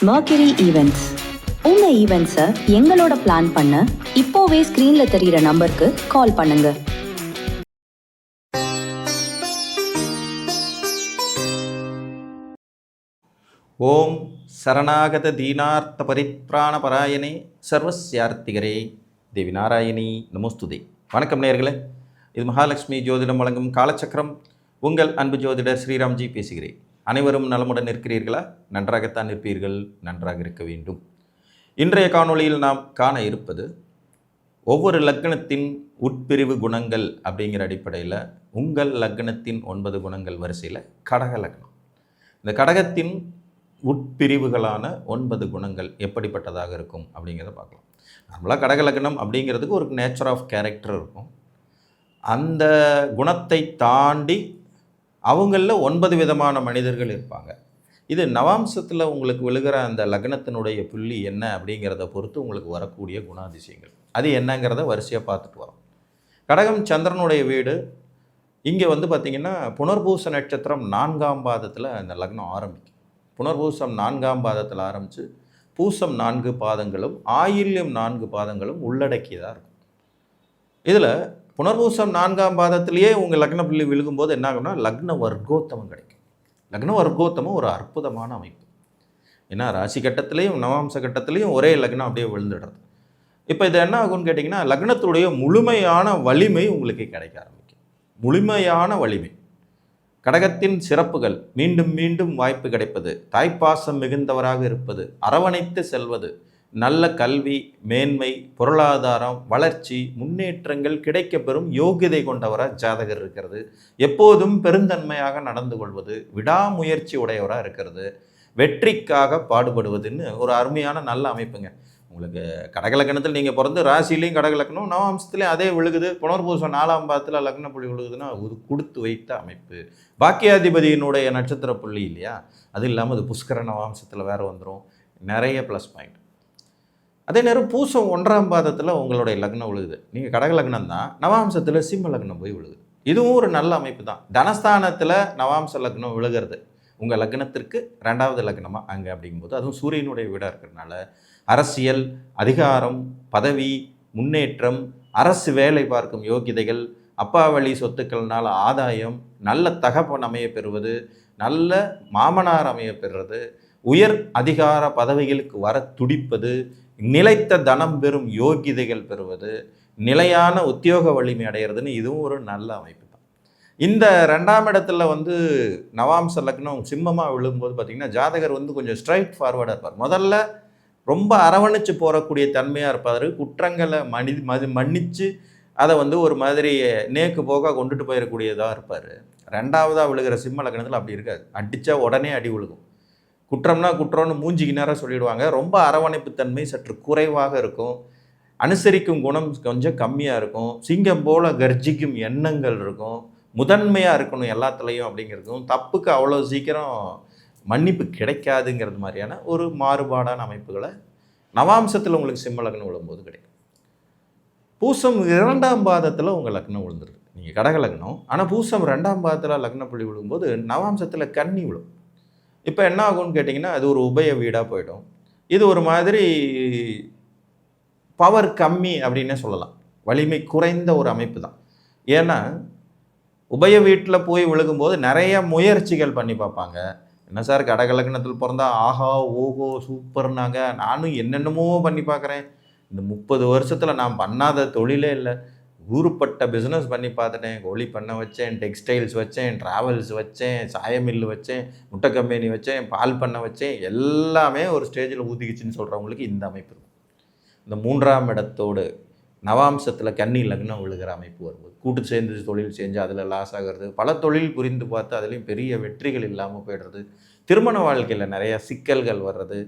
Mercury Events. உங்க ஈவெண்ட்ஸை எங்களோட plan பண்ண இப்போவே ஸ்கிரீன்ல தெரியிற நம்பருக்கு கால் பண்ணுங்க. ஓம் சரணாகத தீனார்த்த பரிப்ராண பராயணே சர்வஸ்யார்த்திகரே தேவி நாராயணி நமோஸ்துதே. வணக்கம் நேயர்களே, இது மகாலட்சுமி ஜோதிடம் வழங்கும் காலச்சக்கரம். உங்கள் அன்பு ஜோதிடர் ஸ்ரீராம்ஜி பேசுகிறேன். அனைவரும் நலமுடன் இருக்கிறீர்களா? நன்றாகத்தான் இருப்பீர்கள், நன்றாக இருக்க வேண்டும். இன்றைய காணொளியில் நாம் காண இருப்பது ஒவ்வொரு லக்னத்தின் உட்பிரிவு குணங்கள் அப்படிங்கிற அடிப்படையில் உங்கள் லக்னத்தின் 9 குணங்கள் வரிசையில் கடக லக்னம். இந்த கடகத்தின் உட்பிரிவுகளான 9 குணங்கள் எப்படிப்பட்டதாக இருக்கும் அப்படிங்கிறத பார்க்கலாம். நம்மளாக கடக லக்னம் அப்படிங்கிறதுக்கு ஒரு நேச்சர் ஆஃப் கேரக்டர் இருக்கும். அந்த குணத்தை தாண்டி அவங்களில் 9 விதமான மனிதர்கள் இருப்பாங்க. இது நவாம்சத்தில் உங்களுக்கு விழுகிற அந்த லக்னத்தினுடைய புள்ளி என்ன அப்படிங்கிறத பொறுத்து உங்களுக்கு வரக்கூடிய குணாதிசயங்கள் அது என்னங்கிறத வரிசையாக பார்த்துட்டு வரோம். கடகம் சந்திரனுடைய வீடு. இங்கே பார்த்திங்கன்னா புனர்பூச நட்சத்திரம் 4ஆம் பாதத்தில் அந்த லக்னம் ஆரம்பிக்கும். புனர்பூசம் 4ஆம் பாதத்தில் ஆரம்பித்து பூசம் 4 பாதங்களும் ஆயில்யம் 4 பாதங்களும் உள்ளடக்கியதாக இருக்கும். இதில் புனர்பூசம் 4ஆம் பாதத்திலேயே உங்கள் லக்ன புள்ளி விழுகும்போது என்ன ஆகும்னா லக்ன வர்க்கோத்தமம் கிடைக்கும். லக்ன வர்க்கோத்தமம் ஒரு அற்புதமான அமைப்பு. ஏன்னா ராசி கட்டத்திலையும் நவாம்ச கட்டத்திலையும் ஒரே லக்னம் அப்படியே விழுந்துடுறது. இப்போ இது என்ன ஆகும்னு கேட்டிங்கன்னா லக்னத்துடைய முழுமையான வலிமை உங்களுக்கு கிடைக்க ஆரம்பிக்கும். முழுமையான வலிமை. கடகத்தின் சிறப்புகள் மீண்டும் மீண்டும் வாய்ப்பு கிடைப்பது, தாய்ப்பாசம் மிகுந்தவராக இருப்பது, அரவணைத்து செல்வது, நல்ல கல்வி, மேன்மை, பொருளாதாரம், வளர்ச்சி, முன்னேற்றங்கள் கிடைக்க பெறும் யோகியதை கொண்டவராக ஜாதகர் இருக்கிறது. எப்போதும் பெருந்தன்மையாக நடந்து கொள்வது, விடாமுயற்சி உடையவராக இருக்கிறது, வெற்றிக்காக பாடுபடுவதுன்னு ஒரு அருமையான நல்ல அமைப்புங்க. உங்களுக்கு கடகலக்கணத்தில் நீங்கள் பிறந்து ராசிலையும் கடகலக்கணம் நவாம்சத்துலேயும் அதே விழுகுது. புனர்பூசம் 4ஆம் பாதத்தில் லக்ன புள்ளி விழுகுதுன்னா அது கொடுத்து வைத்த அமைப்பு. பாக்கியாதிபதியினுடைய நட்சத்திர புள்ளி இல்லையா? அது இல்லாமல் அது புஷ்கர நவாம்சத்தில் வேறு வந்துடும். நிறைய ப்ளஸ் பாயிண்ட். அதே நேரம் பூசம் 1ஆம் பாதத்தில் உங்களுடைய லக்னம் விழுகுது. நீங்கள் கடக லக்னம் தான், நவாம்சத்தில் சிம்ம லக்னம் போய் விழுகுது. இதுவும் ஒரு நல்ல அமைப்பு தான். தனஸ்தானத்தில் நவாம்ச லக்னம் விழுகிறது உங்கள் லக்னத்திற்கு 2வது லக்னமாக அங்கே அப்படிங்கும்போது அதுவும் சூரியனுடைய வீடாக இருக்கிறதுனால அரசியல், அதிகாரம், பதவி, முன்னேற்றம், அரசு வேலை பார்க்கும் யோகிதைகள், அப்பா வழி சொத்துக்கள்னால ஆதாயம், நல்ல தகப்பன் அமைய பெறுவது, நல்ல மாமனார் அமைய பெறுறது, உயர் அதிகார பதவிகளுக்கு வர துடிப்பது, நிலைத்த தனம் பெறும் யோகிதைகள் பெறுவது, நிலையான உத்தியோக வலிமை அடைகிறதுன்னு இதுவும் ஒரு நல்ல அமைப்பு தான். இந்த 2ஆம் இடத்துல நவாம்ச லக்னம் சிம்மமாக விழும்போது பார்த்திங்கன்னா ஜாதகர் கொஞ்சம் ஸ்ட்ரைட் ஃபார்வர்டாக இருப்பார். முதல்ல ரொம்ப அரவணைச்சு போகக்கூடிய தன்மையாக இருப்பார். குற்றங்களை மன்னித்து அதை ஒரு மாதிரி நேக்கு போக கொண்டுட்டு போயிடக்கூடியதாக இருப்பார். 2ஆவதாக விழுகிற சிம்ம லக்னத்தில் அப்படி இருக்காது. அடித்தா உடனே அடி விழுகும். குற்றம்னா குற்றம்னு மூஞ்சிக்கு நேரம் சொல்லிடுவாங்க. ரொம்ப அரவணைப்பு தன்மை சற்று குறைவாக இருக்கும். அனுசரிக்கும் குணம் கொஞ்சம் கம்மியாக இருக்கும். சிங்கம் போல் கர்ஜிக்கும் எண்ணங்கள் இருக்கும். முதன்மையாக இருக்கணும் எல்லாத்துலேயும் அப்படிங்கிறதும், தப்புக்கு அவ்வளோ சீக்கிரம் மன்னிப்பு கிடைக்காதுங்கிறது மாதிரியான ஒரு மாறுபாடான அமைப்புகளை நவாம்சத்தில் உங்களுக்கு சிம்ம லக்னம் விழும்போது கிடைக்கும். பூசம் 2ஆம் பாதத்தில் உங்கள் லக்னம் விழுந்துருக்கு. நீங்கள் கடக லக்னம், ஆனால் பூசம் 2ஆம் பாதத்தில் லக்ன புள்ளி விழும்போது நவாம்சத்தில் கன்னி விழும். இப்போ என்ன ஆகும்னு கேட்டிங்கன்னா அது ஒரு உபய வீடாக போயிடும். இது ஒரு மாதிரி பவர் கம்மி அப்படின்னே சொல்லலாம். வலிமை குறைந்த ஒரு அமைப்பு தான். ஏன்னா உபய வீட்டில் போய் விழுகும்போது நிறைய முயற்சிகள் பண்ணி பார்ப்பாங்க. என்ன சார் கடகலக்கணத்தில் பிறந்தா ஆஹா ஓஹோ சூப்பர்னாங்க, நானும் என்னென்னமோ பண்ணி பார்க்குறேன், இந்த 30 வருஷத்தில் நான் பண்ணாத தொழிலே இல்லை, ஊருப்பட்ட பிஸ்னஸ் பண்ணி பார்த்துட்டேன், கோழி பண்ணை வச்சேன், டெக்ஸ்டைல்ஸ் வச்சேன், ட்ராவல்ஸ் வச்சேன், சாயமில்லு வச்சேன், முட்டை கம்பெனி வச்சேன், பால் பண்ணை வச்சேன், எல்லாமே ஒரு ஸ்டேஜில் ஊற்றிக்கிச்சின்னு சொல்கிறவங்களுக்கு இந்த அமைப்பு இருக்கும். இந்த 3ஆம் இடத்தோடு நவாம்சத்தில் கன்னி லக்னம் விழுகிற அமைப்பு வரும்போது கூட்டு சேர்ந்து தொழில் செஞ்சு அதில் லாஸ் ஆகிறது, பல தொழில் புரிந்து பார்த்து அதுலேயும் பெரிய வெற்றிகள் இல்லாமல் போய்டுறது, திருமண வாழ்க்கையில் நிறைய சிக்கல்கள் வர்றது,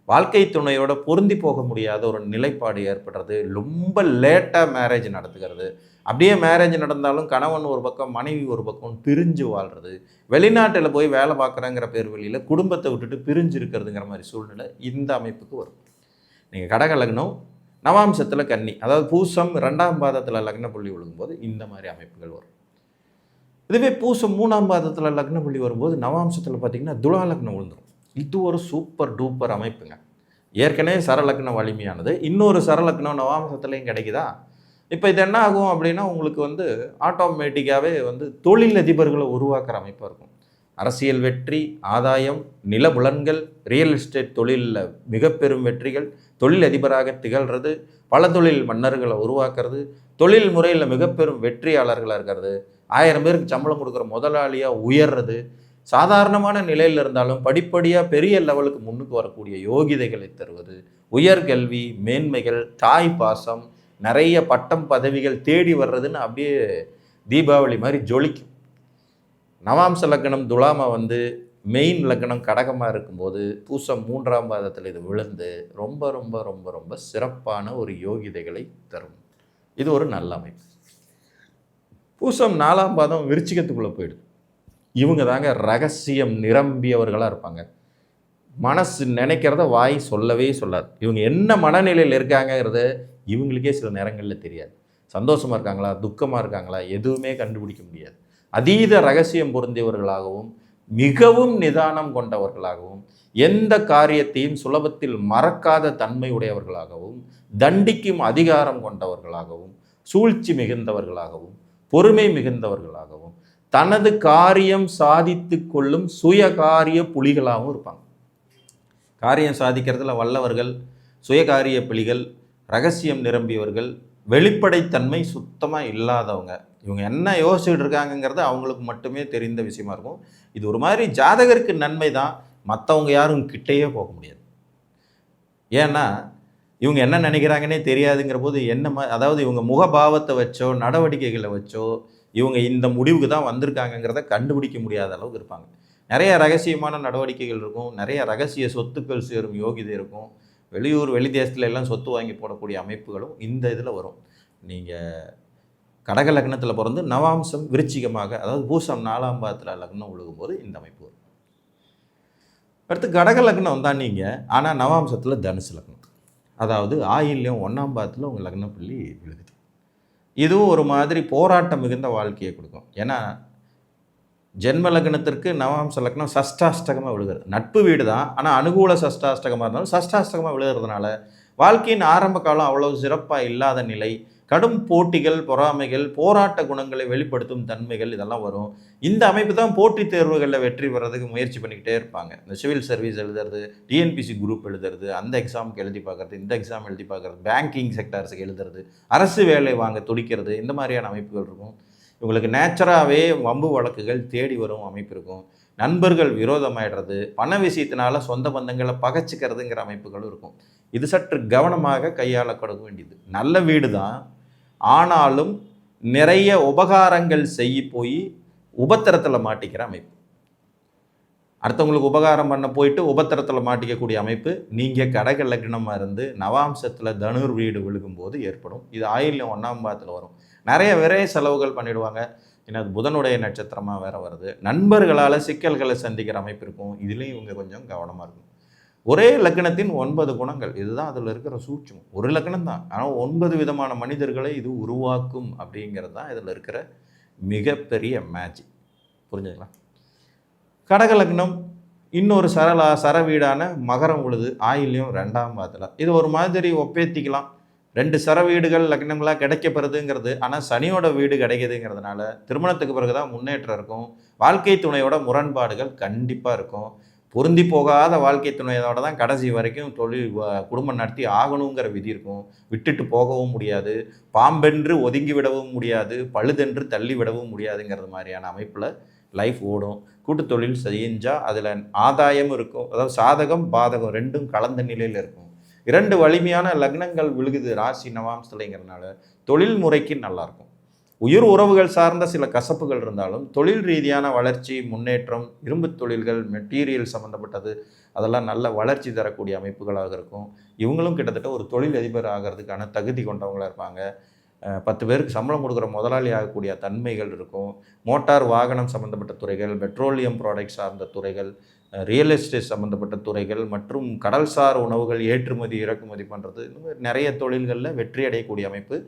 வாழ்க்கை துணையோட பொருந்தி போக முடியாத ஒரு நிலைப்பாடு ஏற்படுறது, ரொம்ப லேட்டாக மேரேஜ் நடத்துகிறது, அப்படியே மேரேஜ் நடந்தாலும் கணவன் ஒரு பக்கம் மனைவி ஒரு பக்கம் பிரிஞ்சு வாழ்கிறது, வெளிநாட்டில் போய் வேலை பார்க்குறேங்கிற பேர் வழியில் குடும்பத்தை விட்டுட்டு பிரிஞ்சு இருக்கிறதுங்கிற மாதிரி சூழ்நிலை இந்த அமைப்புக்கு வரும். நீங்கள் கடக லக்னம் நவாம்சத்தில் கன்னி, அதாவது பூசம் 2ஆம் பாதத்தில் லக்ன புள்ளி விழுங்கும்போது இந்த மாதிரி அமைப்புகள் வரும். இதுவே பூசம் 3ஆம் பாதத்தில் லக்ன புள்ளி வரும்போது நவாம்சத்தில் பார்த்திங்கன்னா துலா லக்னம் விழுந்துடும். இது ஒரு சூப்பர் டூப்பர் அமைப்புங்க. ஏற்கனவே சரலக்னம் வலிமையானது, இன்னொரு சரலக்னம் நவாம்சத்துலேயும் கிடைக்குதா? இப்போ இது என்ன ஆகும் அப்படின்னா, உங்களுக்கு வந்து ஆட்டோமேட்டிக்காகவே வந்து தொழிலதிபர்களை உருவாக்குற அமைப்பாக இருக்கும். அரசியல் வெற்றி, ஆதாயம், நிலபுலன்கள், ரியல் எஸ்டேட் தொழிலில் மிக பெரும் வெற்றிகள், தொழிலதிபராக திகழ்கிறது, பல தொழில் மன்னர்களை உருவாக்குறது, தொழில் முறையில் மிக பெரும் வெற்றியாளர்களாக இருக்கிறது, 1000 பேருக்கு சம்பளம் கொடுக்குற முதலாளியாக உயர்றது, சாதாரணமான நிலையில் இருந்தாலும் படிப்படியாக பெரிய லெவலுக்கு முன்னுக்கு வரக்கூடிய யோகிதைகளை தருவது, உயர்கல்வி, மேன்மைகள், தாய் பாசம், நிறைய பட்டம் பதவிகள் தேடி வர்றதுன்னு அப்படியே தீபாவளி மாதிரி ஜொலிக்கும். நவாம்ச லக்னம் துலாமா வந்து மெயின் லக்னம் கடகமாக இருக்கும்போது பூசம் 3ஆம் பாதத்தில் இது விழுந்து ரொம்ப ரொம்ப ரொம்ப ரொம்ப சிறப்பான ஒரு யோகிதைகளை தரும். இது ஒரு நல்ல அமைப்பு. பூசம் 4ஆம் பாதம் விருச்சிகத்துக்குள்ளே போயிடுது. இவங்க தாங்க ரகசியம் நிரம்பியவர்களாக இருப்பாங்க. மனசு நினைக்கிறத வாய் சொல்லவே சொல்லாது. இவங்க என்ன மனநிலையில் இருக்காங்கிறது இவங்களுக்கே சில நேரங்களில் தெரியாது. சந்தோஷமாக இருக்காங்களா, துக்கமாக இருக்காங்களா, எதுவுமே கண்டுபிடிக்க முடியாது. அதீத ரகசியம் பொருந்தியவர்களாகவும் மிகவும் நிதானம் கொண்டவர்களாகவும் எந்த காரியத்தையும் சுலபத்தில் மறக்காத தன்மை உடையவர்களாகவும் தண்டிக்கும் அதிகாரம் கொண்டவர்களாகவும் சூழ்ச்சி மிகுந்தவர்களாகவும் பொறுமை மிகுந்தவர்களாகவும் தனது காரியம் சாதித்து கொள்ளும் சுயகாரிய புலிகளாகவும் இருப்பாங்க. காரியம் சாதிக்கிறதுல வல்லவர்கள், சுயகாரிய புலிகள், ரகசியம் நிரம்பியவர்கள், வெளிப்படைத்தன்மை சுத்தமாக இல்லாதவங்க. இவங்க என்ன யோசிச்சுட்டு இருக்காங்கங்கிறது அவங்களுக்கு மட்டுமே தெரிந்த விஷயமா இருக்கும். இது ஒரு மாதிரி ஜாதகருக்கு நன்மை தான், மற்றவங்க யாரும் கிட்டேயே போக முடியாது. ஏன்னா இவங்க என்ன நினைக்கிறாங்கன்னே தெரியாதுங்கிற போது அதாவது இவங்க முகபாவத்தை வச்சோ நடவடிக்கைகளை வச்சோ இவங்க இந்த முடிவுக்கு தான் வந்திருக்காங்கங்கிறத கண்டுபிடிக்க முடியாத அளவுக்கு இருப்பாங்க. நிறைய ரகசியமான நடவடிக்கைகள் இருக்கும், நிறைய ரகசிய சொத்துக்கள் சேரும் யோகிதை இருக்கும், வெளியூர் வெளி தேசத்துல எல்லாம் சொத்து வாங்கி போடக்கூடிய அமைப்புகளும் இந்த இதில் வரும். நீங்கள் கடக லக்னத்தில் பிறந்து நவாம்சம் விருச்சிகமாக, அதாவது பூசம் 4ஆம் பாதத்தில் லக்னம் விழுகும்போது இந்த அமைப்பு வரும். அடுத்து கடக லக்னம் தான் நீங்கள், ஆனால் நவாம்சத்தில் தனுசு லக்னம், அதாவது ஆயில்யம் 1ஆம் பாதத்தில் உங்கள் லக்ன புள்ளி விழுகுது. இதுவும் ஒரு மாதிரி போராட்டம் மிகுந்த வாழ்க்கையை கொடுக்கும். ஏன்னா ஜென்ம லக்னத்திற்கு நவாம்ச லக்னம் சஷ்டாஷ்டகமாக விழுகிறது. நட்பு வீடு தான், ஆனால் அனுகூல சஷ்டாஷ்டகமாக இருந்தாலும் சஷ்டாஷ்டகமாக விழுகிறதுனால வாழ்க்கையின் ஆரம்ப காலம் அவ்வளோ சிறப்பாக இல்லாத நிலை, கடும் போட்டிகள், பொறாமைகள், போராட்ட குணங்களை வெளிப்படுத்தும் தன்மைகள் இதெல்லாம் வரும். இந்த அமைப்பு தான் போட்டித் தேர்வுகளில் வெற்றி பெறதுக்கு முயற்சி பண்ணிக்கிட்டே இருப்பாங்க. இந்த சிவில் சர்வீஸ் எழுதுறது, டிஎன்பிசி குரூப் எழுதுறது, அந்த எக்ஸாமுக்கு எழுதி பார்க்குறது, இந்த எக்ஸாம் எழுதி பார்க்குறது, பேங்கிங் செக்டார்ஸுக்கு எழுதுறது, அரசு வேலை வாங்க துடிக்கிறது, இந்த மாதிரியான அமைப்புகள் இருக்கும். இவங்களுக்கு நேச்சராகவே வம்பு வழக்குகள் தேடி வரும் அமைப்பு இருக்கும். நண்பர்கள் விரோதமாயிடுறது, பண விஷயத்தினால சொந்த பந்தங்களை பகைச்சிக்கிறதுங்கிற அமைப்புகளும் இருக்கும். இது சற்று கவனமாக கையாளப்பட வேண்டியது. நல்ல வீடு தான், ஆனாலும் நிறைய உபகாரங்கள் செய்ய போய் உபத்திரத்தில் மாட்டிக்கிற அமைப்பு. அடுத்தவங்களுக்கு உபகாரம் பண்ண போயிட்டு உபத்திரத்தில் மாட்டிக்கக்கூடிய அமைப்பு நீங்கள் கடக லக்னமாக இருந்து நவாம்சத்தில் தனுர் வீடு விழுகும்போது ஏற்படும். இது ஆயில்யம் 1ஆம் பாதத்தில் வரும். நிறைய விரைய செலவுகள் பண்ணிவிடுவாங்க. ஏன்னா அது புதனுடைய நட்சத்திரமாக வேறு வருது. நண்பர்களால் சிக்கல்களை சந்திக்கிற அமைப்பு இருக்கும். இதுலேயும் இவங்க கொஞ்சம் கவனமாக இருக்கும். ஒரே லக்னத்தின் 9 குணங்கள், இதுதான் அதில் இருக்கிற சூட்சம். ஒரு லக்னம் தான், ஆனால் 9 விதமான மனிதர்களை இது உருவாக்கும் அப்படிங்கிறது தான் இதில் இருக்கிற மிகப்பெரிய மேஜிக். புரிஞ்சுங்களா? கடக லக்னம் இன்னொரு சர வீடான மகரம் உழுது ஆயில்யம் 2ஆம் பாதத்தில். இது ஒரு மாதிரி ஒப்பேத்திக்கலாம். 2 சர வீடுகள் லக்னங்களாக கிடைக்கப்படுறதுங்கிறது, ஆனால் சனியோட வீடு கிடைக்கிதுங்கிறதுனால திருமணத்துக்கு பிறகு தான் முன்னேற்றம் இருக்கும். வாழ்க்கை துணையோட முரண்பாடுகள் கண்டிப்பாக இருக்கும். பொருந்தி போகாத வாழ்க்கை துணையோட தான் கடைசி வரைக்கும் குடும்பம் நடத்தி ஆகணுங்கிற விதி இருக்கும். விட்டுட்டு போகவும் முடியாது, பாம்பென்று ஒதுங்கி விடவும் முடியாது, பழுதென்று தள்ளி விடவும் முடியாதுங்கிறது மாதிரியான அமைப்பில் லைஃப் ஓடும். கூட்டு தொழில் செஞ்சால் அதில் ஆதாயம் இருக்கும், அதாவது சாதகம் பாதகம் ரெண்டும் கலந்த நிலையில் இருக்கும். 2 வலிமையான லக்னங்கள் விழுகுது ராசி நவாம்சலைங்கிறதுனால தொழில் முறைக்கு நல்லாயிருக்கும். உயிர் உறவுகள் சார்ந்த சில கசப்புகள் இருந்தாலும் தொழில் ரீதியான வளர்ச்சி, முன்னேற்றம், இரும்பு தொழில்கள், மெட்டீரியல் சம்மந்தப்பட்டது அதெல்லாம் நல்ல வளர்ச்சி தரக்கூடிய அமைப்புகளாக இருக்கும். இவங்களும் கிட்டத்தட்ட ஒரு தொழில் அதிபர் ஆகிறதுக்கான தகுதி கொண்டவங்களாக இருப்பாங்க. 10 பேருக்கு சம்பளம் கொடுக்குற முதலாளி ஆகக்கூடிய தன்மைகள் இருக்கும். மோட்டார் வாகனம் சம்மந்தப்பட்ட துறைகள், பெட்ரோலியம் ப்ராடக்ட் சார்ந்த துறைகள், ரியல் எஸ்டேட் சம்மந்தப்பட்ட துறைகள் மற்றும் கடல்சார் உணவுகள் ஏற்றுமதி இறக்குமதி பண்ணுறது, இந்த மாதிரி நிறைய தொழில்களில் வெற்றி அடையக்கூடிய அமைப்பு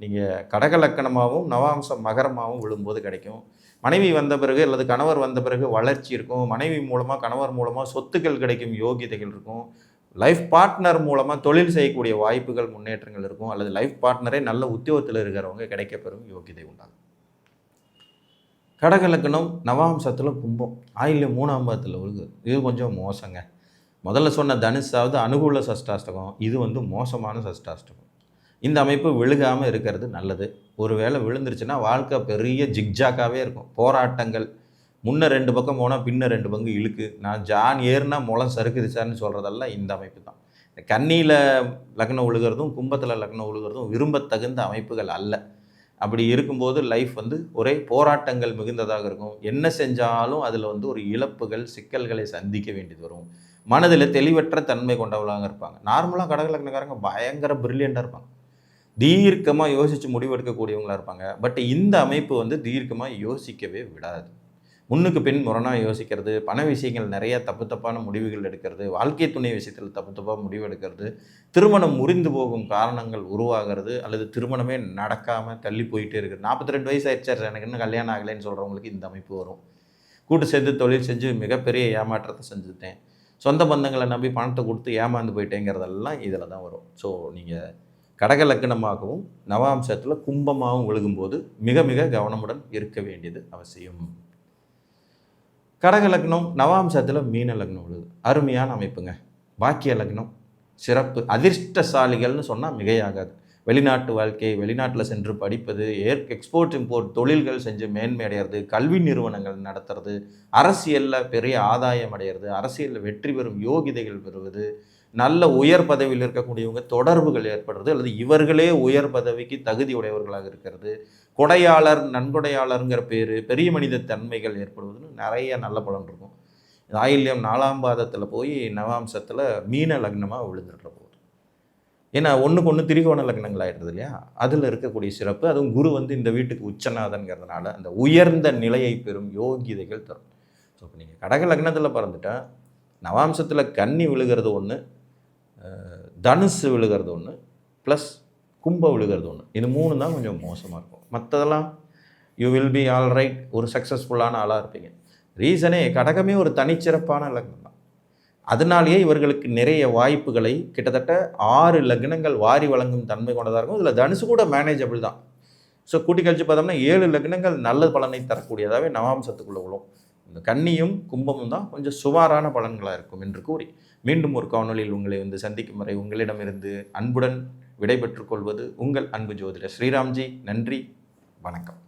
நீங்கள் கடக லக்கணமாகவும் நவாம்சம் மகரமாகவும் விழும்போது கிடைக்கும். மனைவி வந்த பிறகு அல்லது கணவர் வந்த பிறகு வளர்ச்சி இருக்கும். மனைவி மூலமாக கணவர் மூலமாக சொத்துக்கள் கிடைக்கும் யோகிதைகள் இருக்கும். லைஃப் பார்ட்னர் மூலமாக தொழில் செய்யக்கூடிய வாய்ப்புகள் முன்னேற்றங்கள் இருக்கும். அல்லது லைஃப் பார்ட்னரே நல்ல உத்தியோகத்தில் இருக்கிறவங்க கிடைக்கப்பெறும் யோகிதை உண்டாகும். கடக லக்கணம் நவாம்சத்தில் கும்பம், ஆயில்யம் 3ஆம் பாதத்தில் விழுகுது. இது கொஞ்சம் மோசங்க. முதல்ல சொன்ன தனுஷாவது அனுகூல சஷ்டாஷ்டகம், இது வந்து மோசமான சஷ்டாஷ்டகம். இந்த அமைப்பு விழுகாமல் இருக்கிறது நல்லது. ஒருவேளை விழுந்துருச்சுன்னா வாழ்க்கை பெரிய ஜிக்ஜாக்காகவே இருக்கும். போராட்டங்கள், முன்ன 2 பக்கம் போனால் பின்ன 2 பங்கு இழுக்கு. நான் ஜான் ஏறுனா முளம் சறுக்குது சார்னு சொல்கிறதெல்லாம் இந்த அமைப்பு தான். கன்னியில் லக்னம் விழுகிறதும் கும்பத்தில் லக்னம் விழுகிறதும் விரும்பத்தகுந்த அமைப்புகள் அல்ல. அப்படி இருக்கும்போது லைஃப் வந்து ஒரே போராட்டங்கள் மிகுந்ததாக இருக்கும். என்ன செஞ்சாலும் அதில் வந்து ஒரு இழப்புகள், சிக்கல்களை சந்திக்க வேண்டியது வரும். மனதில் தெளிவற்ற தன்மை கொண்டவளாக இருப்பாங்க. நார்மலாக கடக லக்னக்காரங்க பயங்கர பிரில்லியண்ட்டாக இருப்பாங்க. தீர்க்கமாக யோசித்து முடிவெடுக்கக்கூடியவங்களாக இருப்பாங்க. பட் இந்த அமைப்பு வந்து தீர்க்கமாக யோசிக்கவே விடாது. முன்னுக்கு பின் முரணாக யோசிக்கிறது, பண விஷயங்கள் நிறைய தப்பான முடிவுகள் எடுக்கிறது, வாழ்க்கை துணை விஷயத்தில் தப்பாக முடிவு எடுக்கிறது, திருமணம் முறிந்து போகும் காரணங்கள் உருவாகிறது, அல்லது திருமணமே நடக்காமல் தள்ளி போயிட்டே இருக்குது. 42 வயசு ஆயிடுச்சு சார், எனக்கு இன்னும் கல்யாணம் ஆகலைன்னு சொல்கிறவங்களுக்கு இந்த அமைப்பு வரும். கூட்டு சேர்ந்து தொழில் செஞ்சு மிகப்பெரிய ஏமாற்றத்தை செஞ்சுட்டேன், சொந்த பந்தங்களை நம்பி பணத்தை கொடுத்து ஏமாந்து போயிட்டேங்கிறதெல்லாம் இதில் தான் வரும். ஸோ நீங்கள் கடக லக்னமாகவும் நவாம்சத்தில் கும்பமாகவும் விழுகும்போது மிக மிக கவனமுடன் இருக்க வேண்டியது அவசியம். கடக லக்னம் நவாம்சத்தில் மீன லக்னம் விழுகுது. அருமையான அமைப்புங்க. பாக்கிய லக்னம் சிறப்பு. அதிர்ஷ்டசாலிகள்னு சொன்னால் மிகையாகாது. வெளிநாட்டு வாழ்க்கை, வெளிநாட்டில் சென்று படிப்பது, எக்ஸ்போர்ட் இம்போர்ட் தொழில்கள் செஞ்சு மேன்மை அடைகிறது, கல்வி நிறுவனங்கள் நடத்துறது, அரசியலில் பெரிய ஆதாயம் அடைகிறது, அரசியலில் வெற்றி பெறும் யோகிதைகள் பெறுவது, நல்ல உயர் பதவியில் இருக்கக்கூடியவங்க தொடர்புகள் ஏற்படுறது, அல்லது இவர்களே உயர் பதவிக்கு தகுதி உடையவர்களாக இருக்கிறது, கொடையாளர் நன்கொடையாளருங்கிற பேர், பெரிய மனித தன்மைகள் ஏற்படுவதுன்னு நிறைய நல்ல பலன் இருக்கும். ஆயில்யம் 4ஆம் பாதத்தில் போய் நவாம்சத்தில் மீன லக்னமாக விழுந்துடுற போகுது. ஏன்னா ஒன்றுக்கு ஒன்று திரிகோண லக்னங்கள் ஆகிடுறது இல்லையா, அதில் இருக்கக்கூடிய சிறப்பு. அதுவும் குரு வந்து இந்த வீட்டுக்கு உச்சநாதன்கிறதுனால அந்த உயர்ந்த நிலையை பெறும் யோகிதைகள் தரும். ஸோ இப்போ நீங்கள் கடக லக்னத்தில் பிறந்துட்டா நவாம்சத்தில் கன்னி விழுகிறது ஒன்று, தனுசு விழுகிறது ஒன்று, ப்ளஸ் கும்பம் விழுகிறது ஒன்று. இது 3 தான் கொஞ்சம் மோசமாக இருக்கும். மற்றதெல்லாம் you will be all right, ஒரு சக்ஸஸ்ஃபுல்லான ஆளாக இருப்பீங்க. ரீசனே கடகமே ஒரு தனிச்சிறப்பான லக்னம் தான். அதனாலேயே இவர்களுக்கு நிறைய வாய்ப்புகளை கிட்டத்தட்ட 6 லக்னங்கள் வாரி வழங்கும் தன்மை கொண்டதாக இருக்கும். இதில் தனுசு கூட மேனேஜபிள் தான். ஸோ கூட்டி கழிச்சு பார்த்தோம்னா 7 லக்னங்கள் நல்ல பலனை தரக்கூடியதாகவே நவாம்சத்துக்குள்ள விழும். இந்த கன்னியும் கும்பமும் தான் கொஞ்சம் சுமாரான பலன்களாக இருக்கும் என்று கூறி மீண்டும் ஒரு காணொலியில் உங்களை வந்து சந்திக்கும் வரை உங்களிடமிருந்து அன்புடன் விடைபெற்றுக் கொள்வது உங்கள் அன்பு ஜோதிடர் ஸ்ரீராம்ஜி. நன்றி, வணக்கம்.